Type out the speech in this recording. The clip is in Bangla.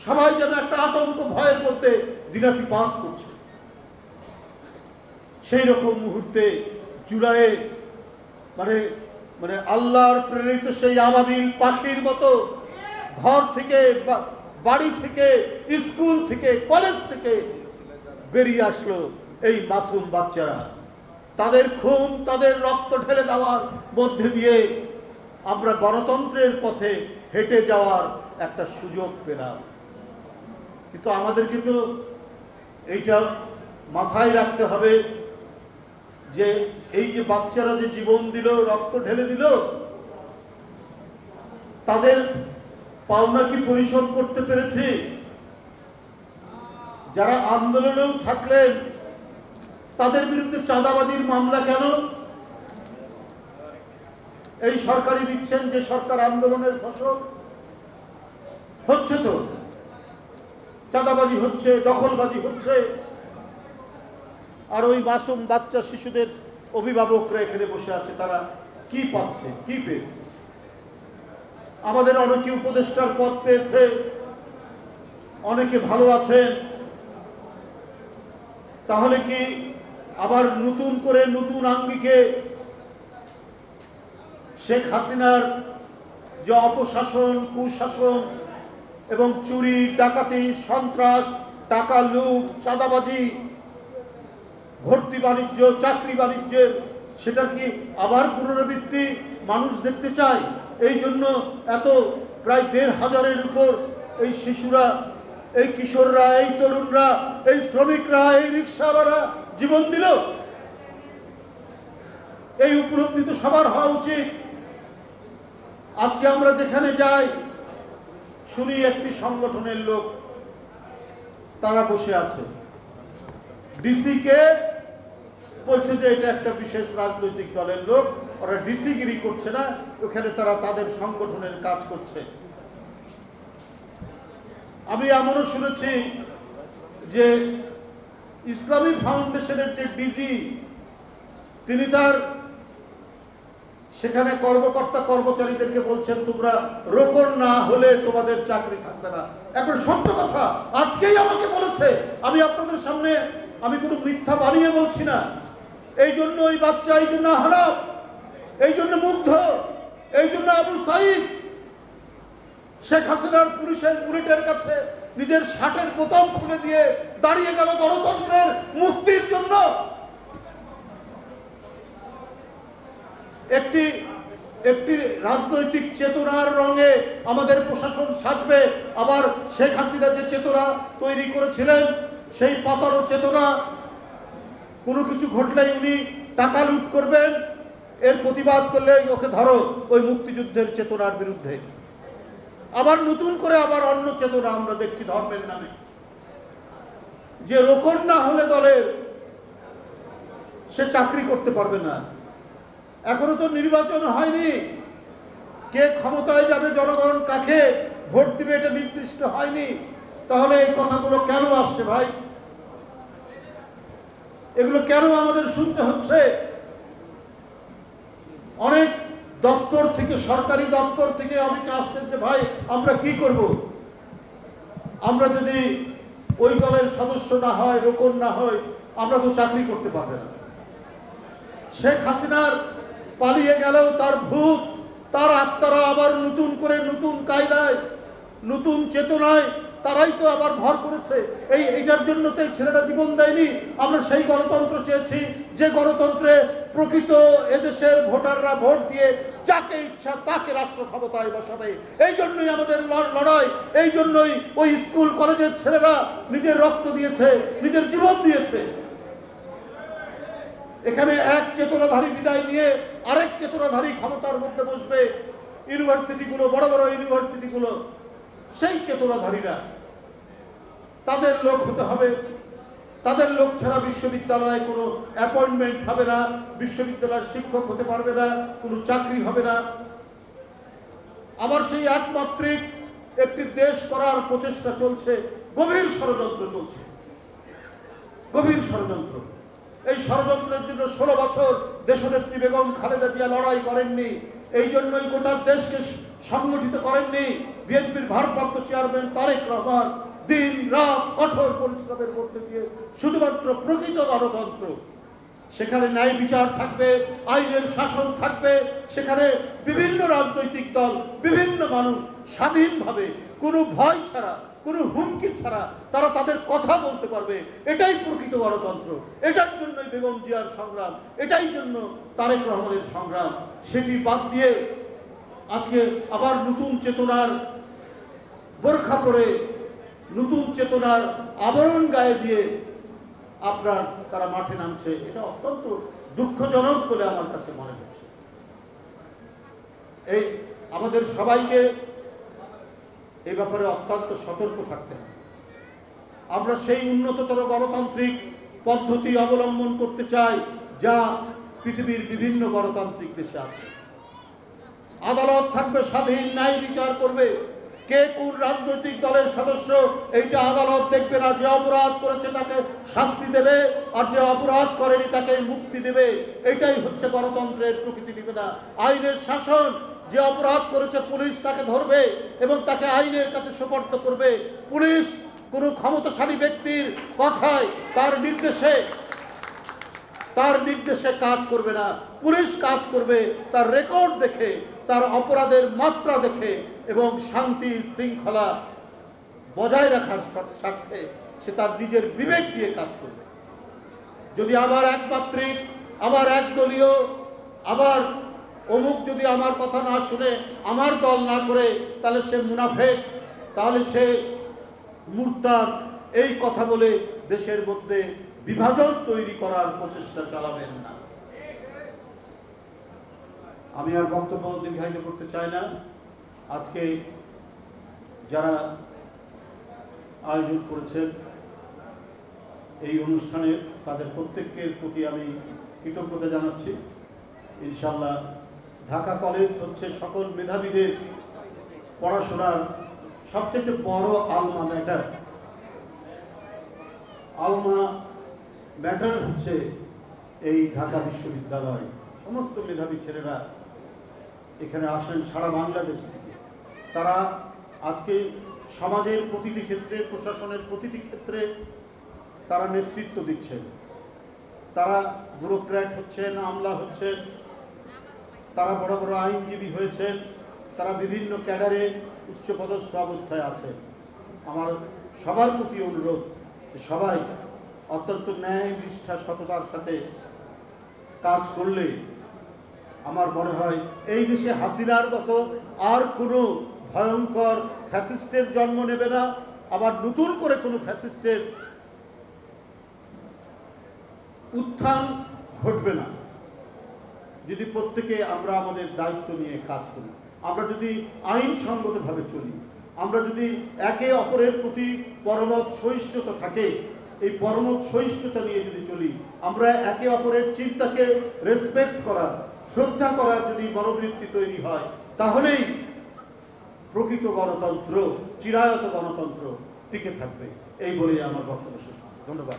সবাই যেন একটা আতঙ্ক ভয়ের মধ্যে দিনাতিপাত করছে। সেই রকম মুহূর্তে জুলাইয়ে মানে মানে আল্লাহর প্রেরিত সেই আবাবিল পাখির মতো ঘর থেকে, বাড়ি থেকে, স্কুল থেকে, কলেজ থেকে বেরিয়ে আসলো এই মাসুম বাচ্চারা। তাদের খুন, তাদের রক্ত ঢেলে দেওয়ার মধ্যে দিয়ে আমরা গণতন্ত্রের পথে হেঁটে যাওয়ার একটা সুযোগ পেলাম। কিন্তু আমাদের কিন্তু এইটা মাথায় রাখতে হবে যে এই যে বাচ্চারা যে জীবন দিল, রক্ত ঢেলে দিল, তাদের পাওনা কি পরিশোধ করতে পেরেছি? যারা আন্দোলনেও থাকলেন তাদের বিরুদ্ধে চাঁদাবাজির মামলা কেন? এই সরকারই দিচ্ছেন যে সরকার আন্দোলনের ফসল। হচ্ছে তো, চাঁদাবাজি হচ্ছে, দখলবাজি হচ্ছে, আর ওই মাসুম বাচ্চা শিশুদের অভিভাবকরা এখানে বসে আছে, তারা কি পাচ্ছে, কি পেয়েছে? আমাদের অনেকে উপদেষ্টার পদ পেয়েছে, অনেকে ভালো আছেন। তাহলে কি আবার নতুন করে নতুন আঙ্গিকে শেখ হাসিনার যে অপশাসন, কুশাসন এবং চুরি, ডাকাতি, সন্ত্রাস, টাকা লুট, চাঁদাবাজি, ভর্তি বাণিজ্য, চাকরি বাণিজ্যের, সেটার কি আবার পুনরাবৃত্তি মানুষ দেখতে চায়? এই জন্য এত প্রায় ১৫০০-এর উপর এই শিশুরা, এই কিশোররা, এই তরুণরা, এই শ্রমিকরা, এই রিক্সাওয়ালারা জীবন দিল। এই উপলব্ধি তো সবার হওয়া উচিত। আজকে আমরা যেখানে যাই শুনি একটি সংগঠনের লোক তারা বসে আছে, ডিসিকে বলছে যে এটা একটা বিশেষ রাজনৈতিক দলের লোক, ওরা ডিসিগিরি করছে না, ওখানে তারা তাদের সংগঠনের কাজ করছে। আমি এমনও শুনেছি যে ইসলামী ফাউন্ডেশনের যে ডিজি, তিনি তার সেখানে কর্মকর্তা কর্মচারীদেরকে বলছেন তোমরা রোকন না হলে তোমাদের চাকরি থাকবে না। এখন সত্য কথা আজকেই আমাকে বলেছে, আমি আপনাদের সামনে আমি কোনো মিথ্যা বানিয়ে বলছি না। এই জন্য ওই বাচ্চা, এই জন্য হারাম, এই জন্য মুগ্ধ, এই জন্য আবু সাইদ শেখ হাসিনার পুলিশের বুলেটের কাছে নিজের শার্টের বোতাম খুলে দিয়ে দাঁড়িয়ে গেল গণতন্ত্রের মুক্তির জন্য। একটি একটি রাজনৈতিক চেতনার রঙে আমাদের প্রশাসন সাজবে, আবার শেখ হাসিনা যে চেতনা তৈরি করেছিলেন সেই পাতানো চেতনা, কোনো কিছু ঘটলেই উনি টাকা লুট করবেন, এর প্রতিবাদ করলে ওকে ধরো ওই মুক্তিযুদ্ধের চেতনার বিরুদ্ধে। আবার নতুন করে আবার অন্য চেতনা আমরা দেখছি ধর্মের নামে, যে রোকন না হলে দলের সে চাকরি করতে পারবে না। এখনো তো নির্বাচন হয়নি, কে ক্ষমতায় যাবে, জনগণ কাকে ভোট দিবে এটা নির্দিষ্ট হয়নি। তাহলে এই কথাগুলো কেন আসছে ভাই? এগুলো কেন আমাদের শুনতে হচ্ছে? অনেক দপ্তর থেকে, সরকারি দপ্তর থেকে অনেকে আসছেন যে ভাই আমরা কি করব, আমরা যদি ওই দলের সদস্য না হয়, রোকন না হয়, আমরা তো চাকরি করতে পারবে না। শেখ হাসিনার পালিয়ে গেলেও তার ভূত, তার আত্মারা আবার নতুন করে নতুন কায়দায়, নতুন চেতনায় তারাই তো আবার ভর করেছে। এইটার জন্য তো এই ছেলেটা জীবন দেয়নি। আমরা সেই গণতন্ত্র চেয়েছি যে গণতন্ত্রে প্রকৃত এদেশের ভোটাররা ভোট দিয়ে যাকে ইচ্ছা তাকে রাষ্ট্র ক্ষমতায় বসাবে। এই জন্যই আমাদের লড়াই, এই জন্যই ওই স্কুল কলেজের ছেলেরা নিজের রক্ত দিয়েছে, নিজের জীবন দিয়েছে। এখানে এক চেতনাধারী বিদায় নিয়ে আরেক চেতনাধারী ক্ষমতার মধ্যে বসবে। ইউনিভার্সিটিগুলো, বড় বড় ইউনিভার্সিটিগুলো, সেই চেতনাধারীরা, তাদের লোক হতে হবে। তাদের লোক ছাড়া বিশ্ববিদ্যালয়ে কোনো অ্যাপয়েন্টমেন্ট হবে না, বিশ্ববিদ্যালয়ের শিক্ষক হতে পারবে না, কোনো চাকরি হবে না। আবার সেই একমাত্রিক একটি দেশ করার প্রচেষ্টা চলছে, গভীর ষড়যন্ত্র চলছে, গভীর ষড়যন্ত্র। এই ষড়যন্ত্রের জন্য 16 বছর দেশনেত্রী বেগম খালেদা জিয়া লড়াই করেননি। এই জন্যই গোটা দেশকে সংগঠিত করেননি বিএনপির ভারপ্রাপ্ত চেয়ারম্যান তারেক রহমান। দিন রাত কঠোর পরিশ্রমের মধ্যে দিয়ে শুধুমাত্র প্রকৃত গণতন্ত্র, সেখানে ন্যায় বিচার থাকবে, আইনের শাসন থাকবে, সেখানে বিভিন্ন রাজনৈতিক দল, বিভিন্ন মানুষ স্বাধীনভাবে কোনো ভয় ছাড়া, কোনো হুমকি ছাড়া তারা তাদের কথা বলতে পারবে। এটাই প্রকৃত গণতন্ত্র, এটার জন্যই বেগম জিয়ার সংগ্রাম, এটাই জন্য তারেক রহমানের সংগ্রাম। সেটি বাদ দিয়ে আজকে আবার নতুন চেতনার বোরখা পরে, নতুন চেতনার আবরণ গায়ে দিয়ে তারা মাঠে নামছে। এটা অত্যন্ত দুঃখজনক বলে আমার কাছে মনে হচ্ছে। এই আমাদের সবাইকে এই ব্যাপারে অত্যন্ত সতর্ক থাকতে হবে। আমরা সেই উন্নততর গণতান্ত্রিক পদ্ধতি অবলম্বন করতে চাই যা পৃথিবীর বিভিন্ন গণতান্ত্রিক দেশে আছে। আদালত থাকবে স্বাধীন, ন্যায় বিচার করবে। কে কোন রাজনৈতিক দলের সদস্য এইটা আদালত দেখবে না। যে অপরাধ করেছে তাকে শাস্তি দেবে, আর যে অপরাধ করেনি তাকে মুক্তি দেবে। এটাই হচ্ছে গণতন্ত্রের প্রকৃতি। নেবে না আইনের শাসন। যে অপরাধ করেছে পুলিশ তাকে ধরবে এবং তাকে আইনের কাছে সোপর্দ করবে। পুলিশ কোনো ক্ষমতাশালী ব্যক্তির কথায়, তার নির্দেশে কাজ করবে না। পুলিশ কাজ করবে তার রেকর্ড দেখে, তার অপরাধের মাত্রা দেখে এবং শান্তি শৃঙ্খলা বজায় রাখার স্বার্থে সে তার নিজের বিবেক দিয়ে কাজ করবে। যদি আবার একমাত্রিক, আবার একদলীয়, আবার অমুক যদি আমার কথা না শুনে, আমার দল না করে, তাহলে সে মুনাফেক, তাহলে সে মুরতাদ, এই কথা বলে দেশের মধ্যে বিভাজন তৈরি করার প্রচেষ্টা চালাবেন না। আমি আর বক্তব্য দীর্ঘায়িত করতে চাই না। আজকে যারা আয়োজন করেছেন এই অনুষ্ঠানে, তাদের প্রত্যেকের প্রতি আমি কৃতজ্ঞতা জানাচ্ছি। ইনশাআল্লাহ ঢাকা কলেজ হচ্ছে সকল মেধাবীদের পড়াশোনার সবচেয়ে বড় আলমা ম্যাটার। আলমা ম্যাটার হচ্ছে এই ঢাকা বিশ্ববিদ্যালয়। সমস্ত মেধাবী ছেলেরা এখানে আসেন সারা বাংলাদেশ থেকে। তারা আজকে সমাজের প্রতিটি ক্ষেত্রে, প্রশাসনের প্রতিটি ক্ষেত্রে তারা নেতৃত্ব দিচ্ছেন। তারা ব্যুরোক্র্যাট হচ্ছেন, আমলা হচ্ছেন, তারা বড় বড় আইনজীবী হয়েছেন, তারা বিভিন্ন ক্যাডারে উচ্চপদস্থ অবস্থায় আছেন। আমার সবার প্রতি অনুরোধ, সবাই অত্যন্ত ন্যায়, নিষ্ঠা, সততার সাথে কাজ করলে আমার মনে হয় এই দেশে হাসিনার মতো আর কোনো ভয়ঙ্কর ফ্যাসিস্টের জন্ম নেবে না, আবার নতুন করে কোনো ফ্যাসিস্টের উত্থান ঘটবে না। যদি প্রত্যেকে আমরা আমাদের দায়িত্ব নিয়ে কাজ করি, আমরা যদি আইনসঙ্গতভাবে চলি, আমরা যদি একে অপরের প্রতি পরমত সহিষ্ণুতা থাকে, এই পরমত সহিষ্ণুতা নিয়ে যদি চলি, আমরা একে অপরের চিন্তাকে রেসপেক্ট করার, শ্রদ্ধা করার যদি মনোবৃত্তি তৈরি হয়, তাহলেই প্রকৃত গণতন্ত্র, চিরায়ত গণতন্ত্র টিকে থাকবে। এই বলেই আমার বক্তব্য শেষ করছি। ধন্যবাদ।